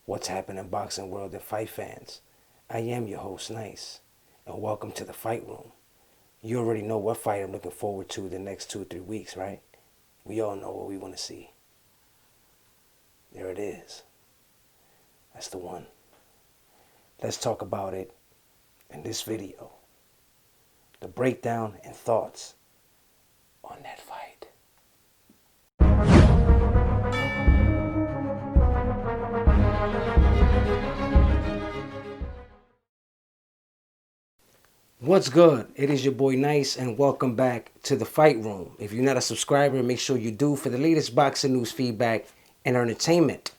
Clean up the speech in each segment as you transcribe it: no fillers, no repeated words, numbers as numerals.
What's happening in boxing world and fight fans? I am your host, Nice, and welcome to the Fight Room. You already know what fight I'm looking forward to the next 2 or 3 weeks, right? We all know what we want to see. There it is. That's the one. Let's talk about it in this video. The breakdown and thoughts on that fight. What's good? It is your boy Nice, and welcome back to the Fight Room. If you're not a subscriber, make sure you do for the latest boxing news, feedback, and entertainment.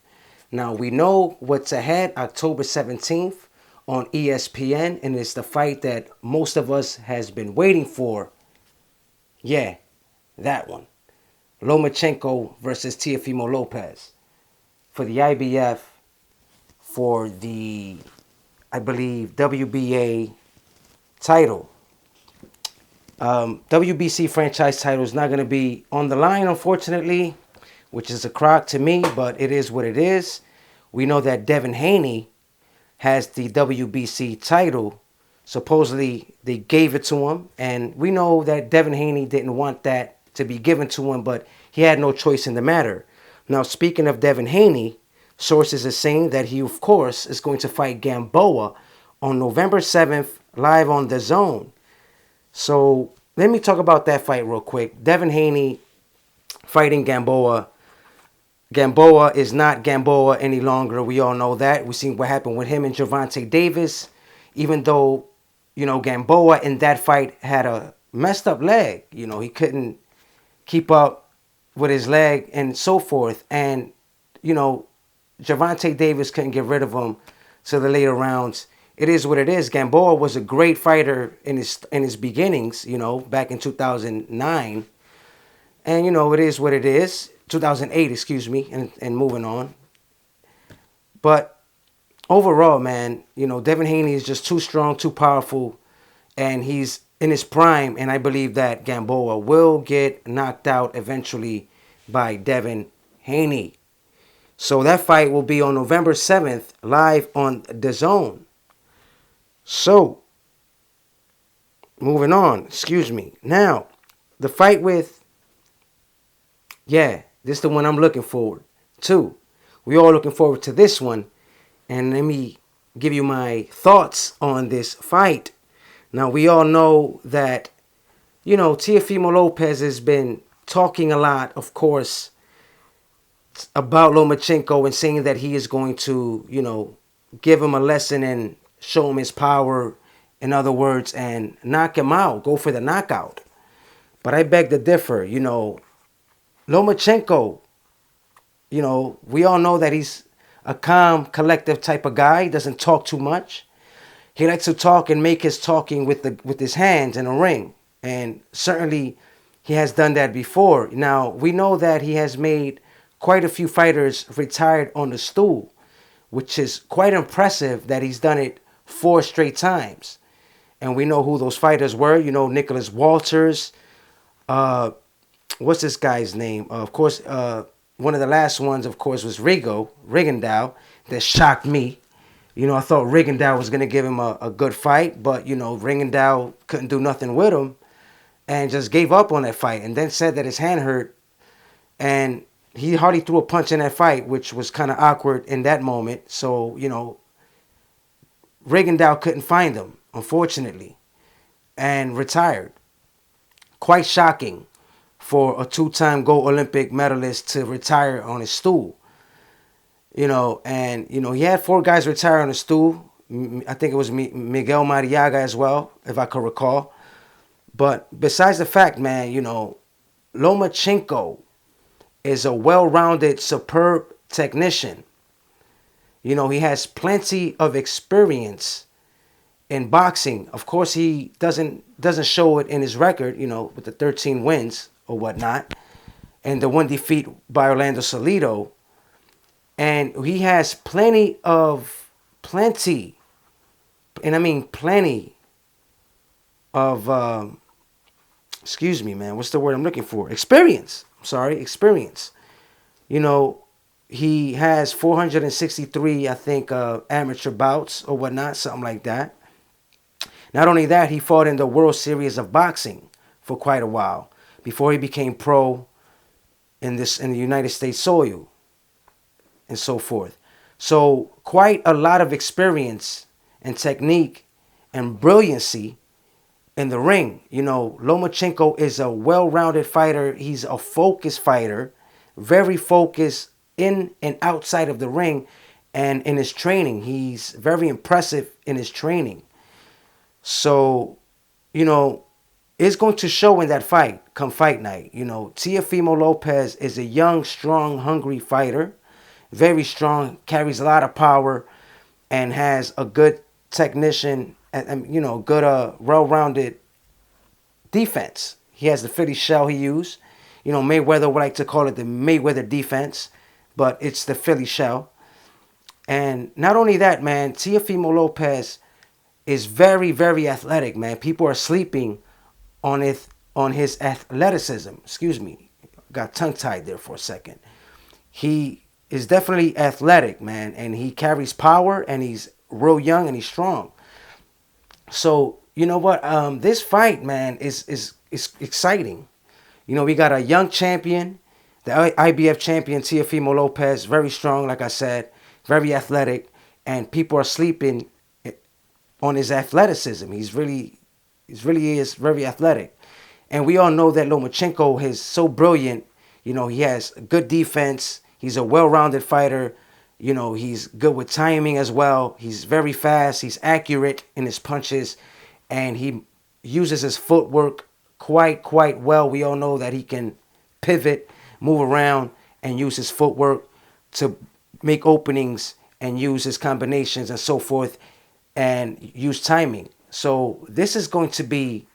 Now, we know what's ahead October 17th on ESPN, and it's the fight that most of us has been waiting for. Yeah, that one. Lomachenko versus Teofimo Lopez for the IBF, for the, I believe, WBA title. WBC franchise title is not going to be on the line, unfortunately, which is a crock to me, but it is what it is. We know that Devin Haney has the WBC title. Supposedly, they gave it to him, and we know that Devin Haney didn't want that to be given to him, but he had no choice in the matter. Now, speaking of Devin Haney, sources are saying that he, of course, is going to fight Gamboa on November 7th, live on the Zone. So let me talk about that fight real quick. Devin Haney fighting Gamboa. Gamboa is not Gamboa any longer. We all know that. We've seen what happened with him and Gervonta Davis. Even though, Gamboa in that fight had a messed up leg. He couldn't keep up with his leg and so forth. And, Gervonta Davis couldn't get rid of him to the later rounds. It is what it is. Gamboa was a great fighter in his beginnings, back in 2009. And, it is what it is. 2008, excuse me, and moving on. But overall, man, Devin Haney is just too strong, too powerful, and he's in his prime. And I believe that Gamboa will get knocked out eventually by Devin Haney. So that fight will be on November 7th, live on the Zone. So, moving on, excuse me. Now, the fight with, this is the one I'm looking forward to. We all looking forward to this one. And let me give you my thoughts on this fight. Now, we all know that, Teofimo Lopez has been talking a lot, of course, about Lomachenko and saying that he is going to, give him a lesson and show him his power, in other words, and knock him out, go for the knockout. But I beg to differ. Lomachenko, we all know that he's a calm, collective type of guy. He doesn't talk too much. He likes to talk and make his talking with his hands in a ring. And certainly he has done that before. Now, we know that he has made quite a few fighters retired on the stool, which is quite impressive that he's done it 4 straight times. And we know who those fighters were. Nicholas Walters. What's this guy's name? Of course, one of the last ones, of course, was Rigondeaux. That shocked me. I thought Rigondeaux was going to give him a good fight, but, Rigondeaux couldn't do nothing with him and just gave up on that fight and then said that his hand hurt. And he hardly threw a punch in that fight, which was kind of awkward in that moment. So, Rigondeaux couldn't find him, unfortunately, and retired. Quite shocking for a 2-time gold Olympic medalist to retire on his stool. He had 4 guys retire on his stool. I think it was Miguel Mariaga as well, if I could recall. But besides the fact, man, Lomachenko is a well-rounded, superb technician. He has plenty of experience in boxing. Of course, he doesn't show it in his record, with the 13 wins or whatnot, and the 1 defeat by Orlando Salido. And he has plenty, and I mean plenty of, excuse me, man, what's the word I'm looking for? Experience. Experience. He has 463, I think, amateur bouts or whatnot, something like that. Not only that, he fought in the World Series of Boxing for quite a while before he became pro in the United States soil and so forth. So quite a lot of experience and technique and brilliancy in the ring. You know, Lomachenko is a well-rounded fighter. He's a focused fighter, very focused in and outside of the ring and in his training. He's very impressive in his training. So, you know, it's going to show in that fight come fight night. You know, Teofimo Lopez is a young, strong, hungry fighter. Very strong, carries a lot of power, and has a good technician and you know, good well-rounded defense. He has the Philly shell he used. You know, Mayweather would like to call it the Mayweather defense, but it's the Philly shell. And not only that, man, Teofimo Lopez is very, very athletic, man. People are sleeping on his athleticism. Excuse me. Got tongue-tied there for a second. He is definitely athletic, man, and he carries power, and he's real young, and he's strong. So, you know what? This fight, man, is exciting. You know, we got a young champion, the IBF champion, Teofimo Lopez, very strong, like I said, very athletic, and people are sleeping on his athleticism. He's really is very athletic. And we all know that Lomachenko is so brilliant. You know, he has good defense. He's a well-rounded fighter. You know, he's good with timing as well. He's very fast. He's accurate in his punches. And he uses his footwork quite well. We all know that he can pivot, move around, and use his footwork to make openings and use his combinations and so forth and use timing. So this is going to be,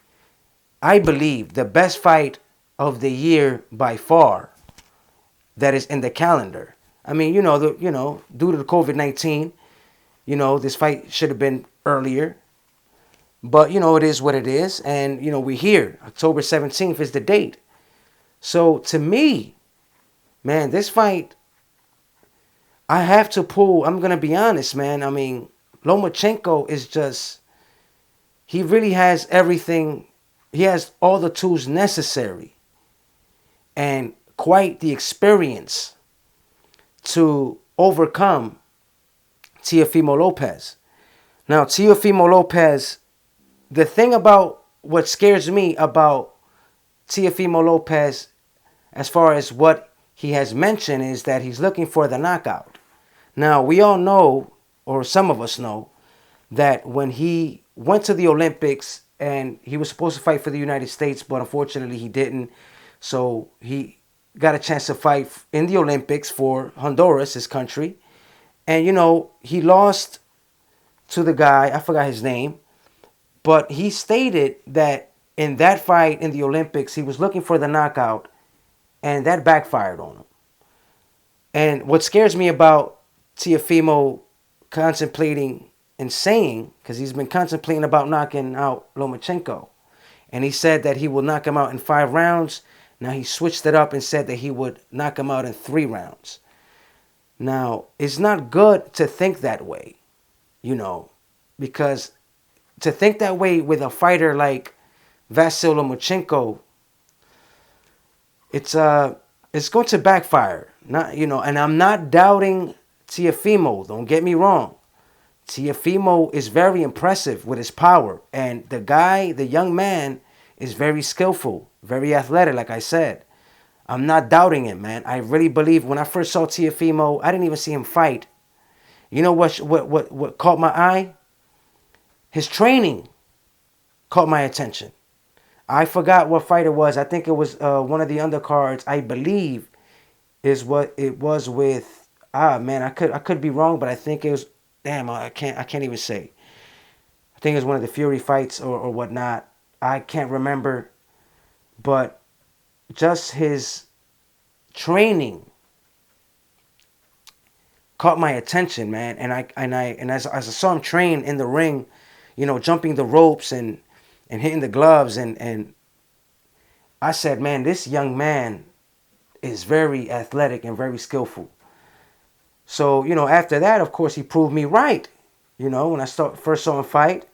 I believe, the best fight of the year by far that is in the calendar. I mean, due to the COVID-19, this fight should have been earlier. But, it is what it is. And, we're here. October 17th is the date. So, to me, man, this fight, I have to pull. I'm going to be honest, man. I mean, Lomachenko is just, he really has everything. He has all the tools necessary and quite the experience to overcome Teofimo Lopez. Now, Teofimo Lopez, the thing about what scares me about Teofimo Lopez, as far as what he has mentioned, is that he's looking for the knockout. Now, we all know, or some of us know, that when he went to the Olympics and he was supposed to fight for the United States, but unfortunately he didn't. So he got a chance to fight in the Olympics for Honduras, his country. And, he lost to the guy, I forgot his name, but he stated that in that fight in the Olympics, he was looking for the knockout, and that backfired on him. And what scares me about Teofimo contemplating and saying, because he's been contemplating about knocking out Lomachenko, and he said that he will knock him out in 5 rounds. Now he switched it up and said that he would knock him out in 3 rounds. Now, it's not good to think that way, because to think that way with a fighter like Vasyl Lomachenko, it's going to backfire. And I'm not doubting Teofimo, don't get me wrong. Teofimo is very impressive with his power, and the young man, is very skillful, very athletic, like I said. I'm not doubting him, man. I really believe when I first saw Teofimo, I didn't even see him fight. You know what caught my eye? His training caught my attention. I forgot what fight it was. I think it was one of the undercards. I believe is what it was with. Man, I could be wrong, but I think it was. Damn, I can't even say. I think it was one of the Fury fights or whatnot. I can't remember, but just his training caught my attention, man. And as I saw him train in the ring, jumping the ropes and hitting the gloves, and I said, man, this young man is very athletic and very skillful. So, after that, of course, he proved me right. When I first saw him fight,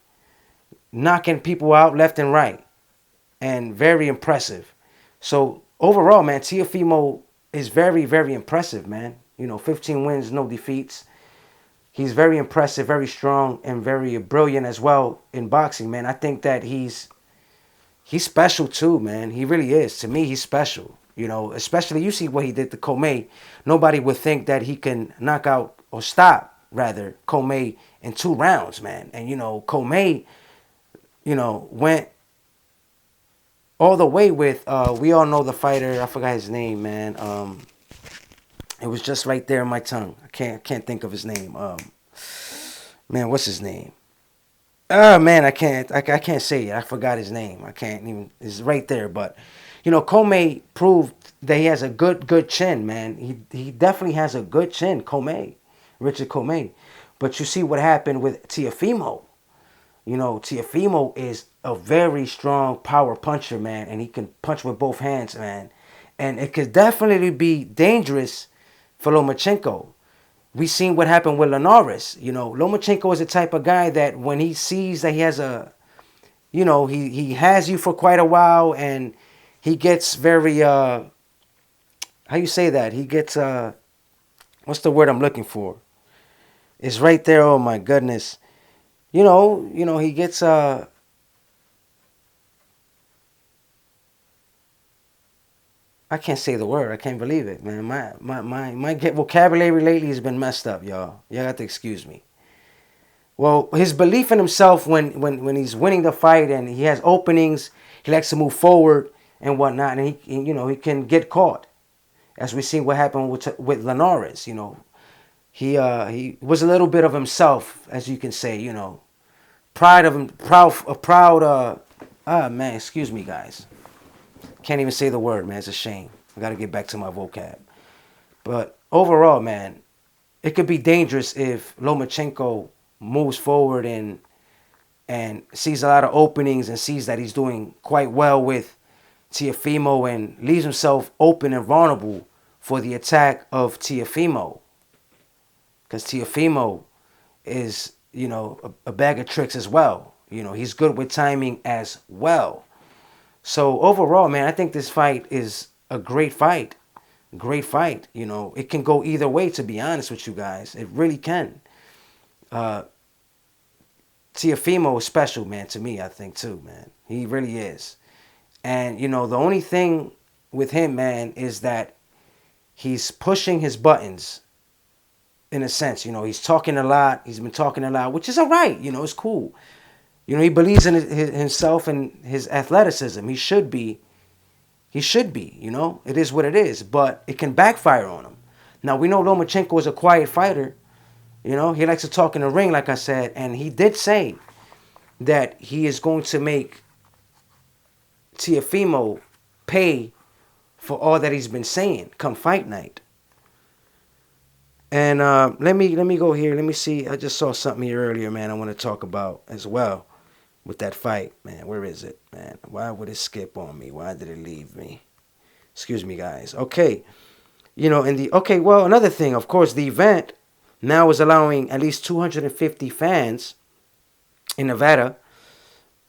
knocking people out left and right, and very impressive. So overall, man, Teofimo is very, very impressive, man. 15 wins, no defeats. He's very impressive, very strong, and very brilliant as well in boxing, man. I think that he's special too, man. He really is. To me, he's special. Especially you see what he did to Comey. Nobody would think that he can knock out or stop rather Comey in 2 rounds, man. And Comey, went all the way with we all know the fighter. I forgot his name, man. It was just right there in my tongue. I can't think of his name. Man, what's his name? Oh man, I can't say it. I forgot his name. I can't even. It's right there. But Comey proved that he has a good chin, man. He definitely has a good chin, Richard Comey. But you see what happened with Teofimo. Teofimo is a very strong power puncher, man, and he can punch with both hands, man. And it could definitely be dangerous for Lomachenko. We seen what happened with Linares. Lomachenko is the type of guy that when he sees that he has he has you for quite a while, and he gets very how you say that? He gets what's the word I'm looking for? It's right there. Oh my goodness. He gets I can't say the word. I can't believe it, man. My vocabulary lately has been messed up, y'all. Y'all got to excuse me. Well, his belief in himself when he's winning the fight and he has openings, he likes to move forward and whatnot, and he can get caught, as we see what happened with Linares. He was a little bit of himself, as you can say. Pride of him, proud. Man, excuse me, guys. Can't even say the word, man. It's a shame. I got to get back to my vocab. But overall, man, it could be dangerous if Lomachenko moves forward and sees a lot of openings and sees that he's doing quite well with Teofimo and leaves himself open and vulnerable for the attack of Teofimo. Because Teofimo is, a bag of tricks as well. He's good with timing as well. So overall, man, I think this fight is a great fight. Great fight. It can go either way, to be honest with you guys. It really can. Teofimo is special, man, to me, I think, too, man. He really is. And, the only thing with him, man, is that he's pushing his buttons, in a sense. He's talking a lot. He's been talking a lot, which is all right. It's cool. He believes in himself and his athleticism. He should be. It is what it is. But it can backfire on him. Now, we know Lomachenko is a quiet fighter. He likes to talk in the ring, like I said. And he did say that he is going to make Teofimo pay for all that he's been saying come fight night. And let me go here. Let me see. I just saw something here earlier, man, I want to talk about as well. With that fight, man. Where is it, man? Why would it skip on me? Why did it leave me? Excuse me, guys. Okay. Well, another thing, of course, the event now is allowing at least 250 fans in Nevada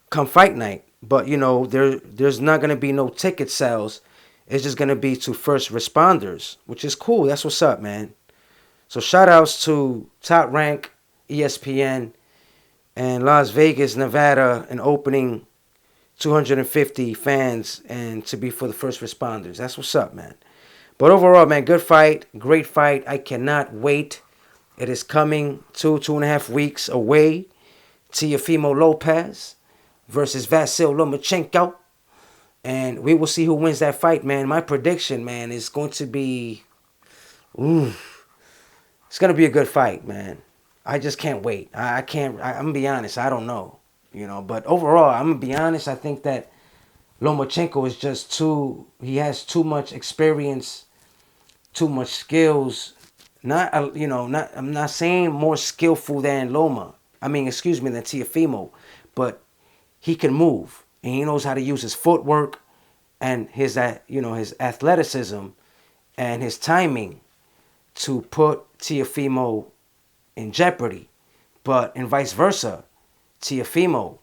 come fight night. But, there's not going to be no ticket sales. It's just going to be to first responders, which is cool. That's what's up, man. So shout outs to Top Rank, ESPN, and Las Vegas, Nevada, and opening 250 fans and to be for the first responders. That's what's up, man. But overall, man, good fight. Great fight. I cannot wait. It is coming 2.5 weeks away. Teofimo Lopez versus Vasyl Lomachenko. And we will see who wins that fight, man. My prediction, man, is going to be... it's going to be a good fight, man. I just can't wait. I'm going to be honest. I don't know. But overall, I'm going to be honest. I think that Lomachenko is just he has too much experience, too much skills. I'm not saying more skillful than Loma. Than Teofimo. But he can move. And he knows how to use his footwork and his athleticism and his timing to put Teofimo in jeopardy. But and vice versa, Teofimo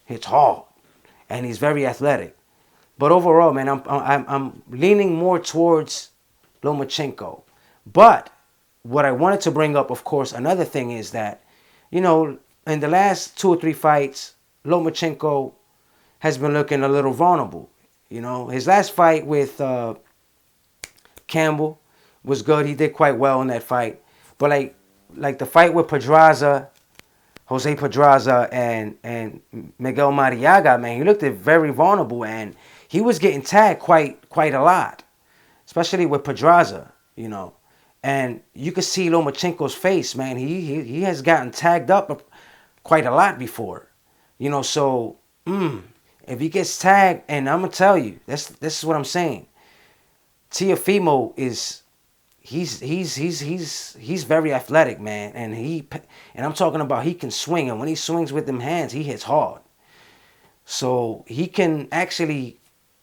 hits hard, and he's very athletic. But overall, man, I'm leaning more towards Lomachenko. But what I wanted to bring up, of course, another thing is that, you know, in the last 2 or 3 fights, Lomachenko has been looking a little vulnerable. You know, his last fight with Campbell was good. He did quite well in that fight. But like the fight with Jose Pedraza and Miguel Mariaga, man, he looked very vulnerable, and he was getting tagged quite a lot, especially with Pedraza, you know. And you could see Lomachenko's face, man. He has gotten tagged up quite a lot before, you know. So if he gets tagged, and I'm gonna tell you, this is what I'm saying. Teofimo is he's very athletic, man, and I'm talking about he can swing, and when he swings with them hands, he hits hard. So he can actually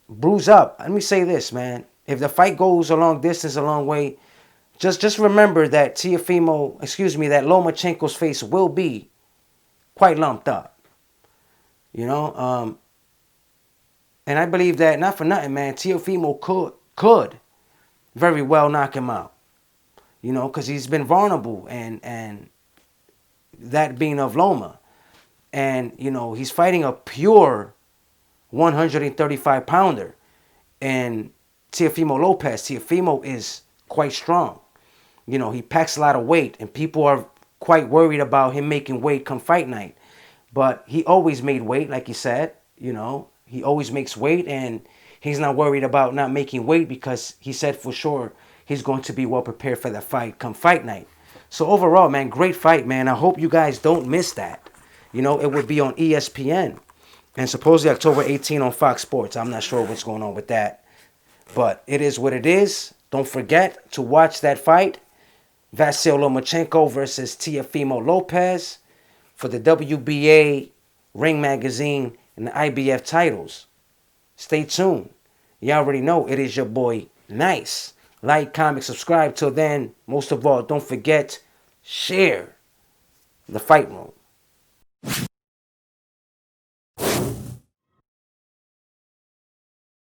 bruise up. Let me say this, man. If the fight goes a long distance, a long way, just remember that that Lomachenko's face will be quite lumped up. You know, and I believe that, not for nothing, man, Teofimo could very well knock him out. You know, because he's been vulnerable, and that being of Loma. And, you know, he's fighting a pure 135-pounder. And Teofimo Lopez, Teofimo is quite strong. You know, he packs a lot of weight, and people are quite worried about him making weight come fight night. But he always made weight, like you said. You know, he always makes weight, and he's not worried about not making weight because he said for sure he's going to be well prepared for that fight come fight night. So overall, man, great fight, man. I hope you guys don't miss that. You know, it would be on ESPN. And supposedly October 18 on Fox Sports. I'm not sure what's going on with that. But it is what it is. Don't forget to watch that fight. Vasyl Lomachenko versus Teofimo Lopez for the WBA Ring Magazine and the IBF titles. Stay tuned. You already know it is your boy Nice. Like, comment, subscribe. Till then, most of all, don't forget, share the fight room.